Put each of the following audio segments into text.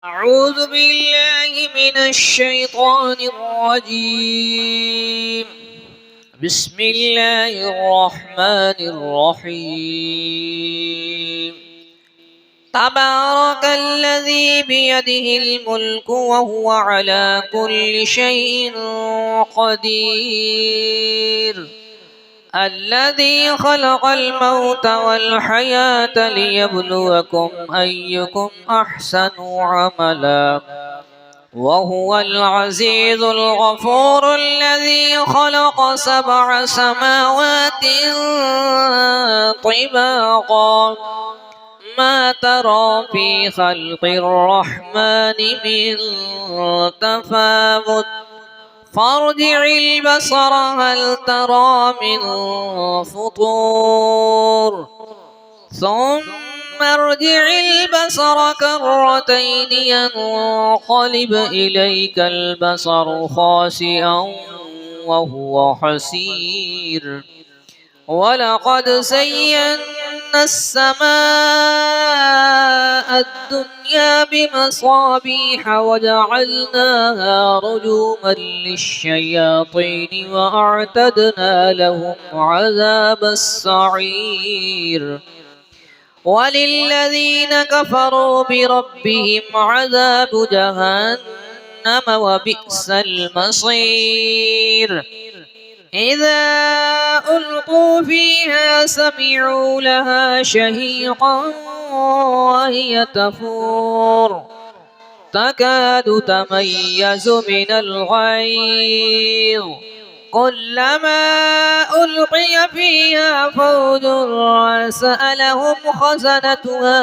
أعوذ بالله من الشيطان الرجيم. بسم الله الرحمن الرحيم. تبارك الذي بيده الملك وهو على كل شيء قدير. الذي خلق الموت والحياة ليبلوكم أيكم أحسن عملا وهو العزيز الغفور. الذي خلق 7 سماوات طباقا ما ترى في خلق الرحمن من تفاوت فارجع البصر هل ترى من فطور ثم ارجع البصر كرتين ينقلب إليك البصر خاسئا وهو حسير. ولقد زينا السماء الدنيا بمصابيح وجعلناها رجوما للشياطين وأعتدنا لهم عذاب السعير. وللذين كفروا بربهم عذاب جهنم وبئس المصير. إذا ألقوا فيها سمعوا لها شهيقا وهي تفور تكاد تميز من الغيظ كلما ألقي فيها فوج سألهم خزنتها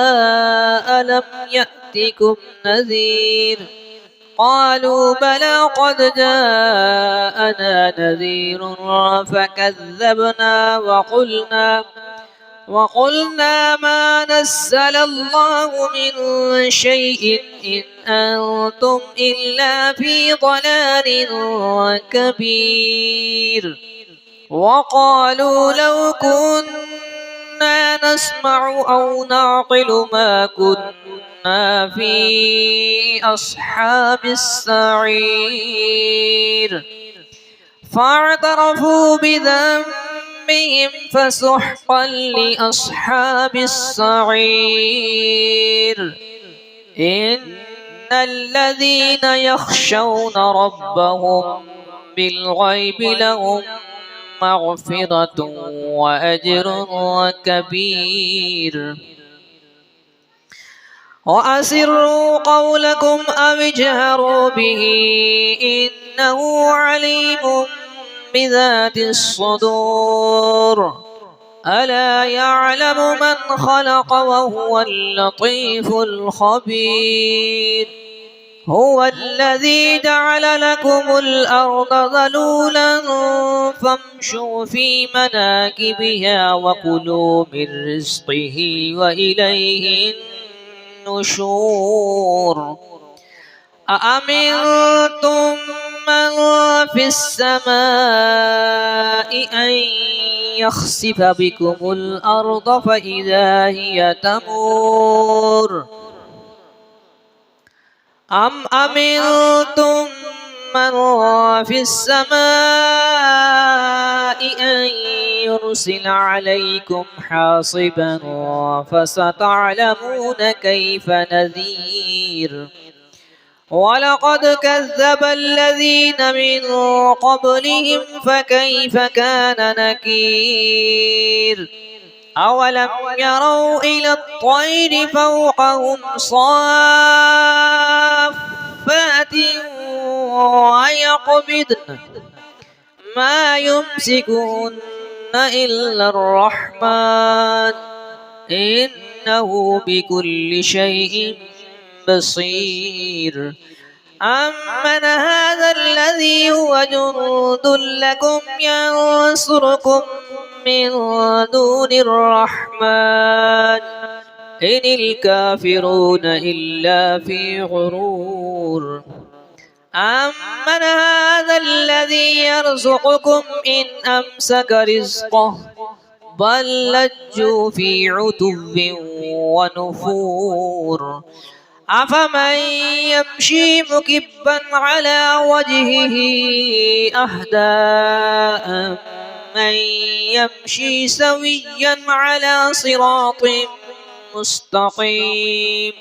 ألم يأتكم نذير قالوا بلى قد جاءنا نذير فكذبنا وقلنا ما نزل الله من شيء إن أنتم إلا في ضلال كبير. وقالوا لو كنا نسمع أو نعقل ما كنا في أصحاب السعير. فاعترفوا بذنبهم فسحقا لأصحاب السعير. إن الذين يخشون ربهم بالغيب لهم مغفرة وأجر كبير. وأسروا قولكم أو اجهروا به إنه عليم بذات الصدور. ألا يعلم من خلق وهو اللطيف الخبير. هو الذي جعل لكم الأرض ذلولا فامشوا في مناكبها وكلوا من رزقه وإليه النشور. أأمنتم من في السماء أن يخسف بكم الأرض فإذا هي تمور أم أمنتم من في السماء أن يرسل عليكم حاصبا فستعلمون كيف نذير. ولقد كذب الذين من قبلهم فكيف كان نكير. أولم يروا إلى الطير فوقهم صافات ويقبضن ما يمسكهن إلا الرحمن إنه بكل شيء بصير. أمن هذا الذي هو جند لكم ينصركم من دون الرحمن إن الكافرون إلا في غرور. أمن هذا الذي يرزقكم إن أمسك رزقه بل لجوا في عتو ونفور. أفمن يمشي مكبا على وجهه أهدى من يمشي سويا على صراط مستقيم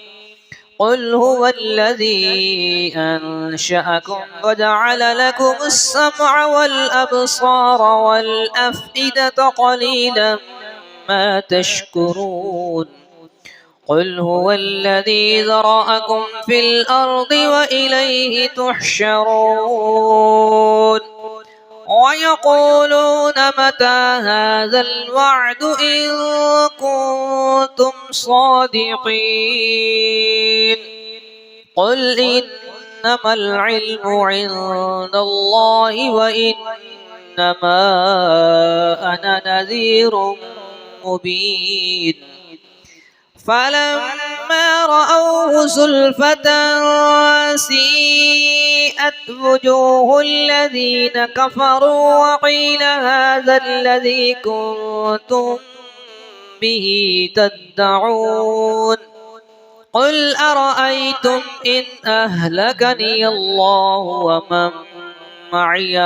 قل هو الذي أنشأكم وجعل لكم السمع والأبصار والأفئدة قليلا ما تشكرون قل هو الذي ذرأكم في الأرض وإليه تحشرون ويقولون متى هذا الوعد إن كنتم صادقين قل إنما العلم عند الله وإنما أنا نذير مبين فلما رأوه زلفة سيئت وجوه الذين كفروا وقيل هذا الذي كنتم به تدعون قل أرأيتم إن أهلكني الله ومن معي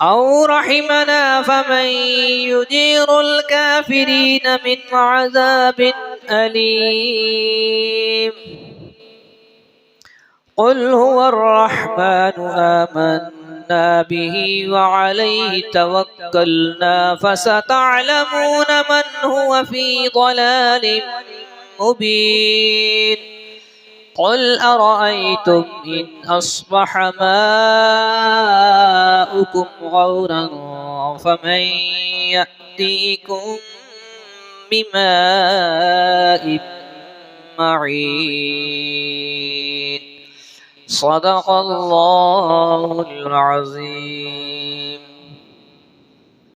أو رحمنا فمن يجير الكافرين من عذاب أليم قل هو الرحمن آمنا به وعليه توكلنا فستعلمون من هو في ضلال مبين قل أرأيتم إن أصبح ماؤكم غورا فمن يأتيكم بماء معين صدق الله العظيم.